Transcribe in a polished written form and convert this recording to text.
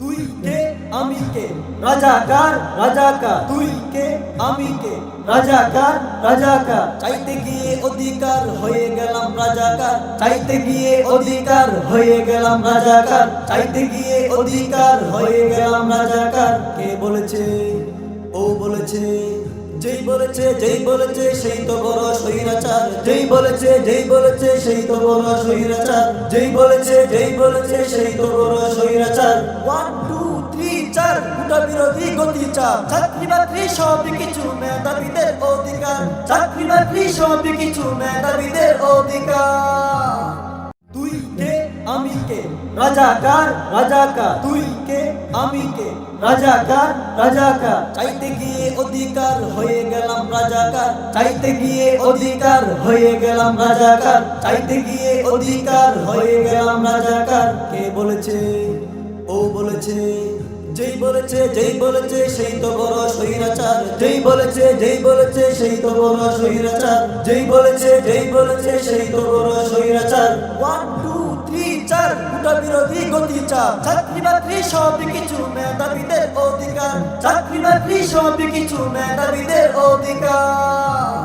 তুই কে আমি কে রাজাকার রাজাকার, তুই কে আমি কে রাজাকার রাজাকার, চাইতে গিয়ে অধিকার হয়ে গেলাম রাজাকার, চাইতে গিয়ে অধিকার হয়ে গেলাম রাজাকার, চাইতে গিয়ে অধিকার হয়ে গেলাম রাজাকার। কে বলেছে? ও বলেছে। যেই বলেছে সেই তো বড় স্বৈরাচার, যেই বলেছে সেই তো বড় স্বৈরাচার, যেই বলেছে সেই তো বড় স্বৈরাচার। 1 2 3 4 গোটা বিরোধী গতি চাপ, চাকরি বাকরি সব কিছু মেধাবীদের অধিকার, চাকরি বাকরি সব কিছু মেধাবীদের অধিকার। তুই কে আমি কে রাজাকার রাজাকার, তুই কে আমি কে রাজাকার রাজাকার, চাইতে গিয়ে অধিকার হয়ে গেলাম রাজাকার, চাইতে গিয়ে অধিকার হয়ে গেলাম রাজাকার, চাইতে গিয়ে অধিকার হয়ে গেলাম রাজাকার। কে বলেছে? ও বলেছে। যেই বলেছে সেই তো বড় স্বৈরাচার, যেই বলেছে সেই তো বড় স্বৈরাচার, যেই বলেছে সেই তো বড় স্বৈরাচার। 1 2 3 4 গোটা বিরোধী গতি চাপ, চাকরি বাকরি সব কিছু মেধাবীদের অধিকার, চাকরি বাকরি সব কিছু মেধাবীদের অধিকার।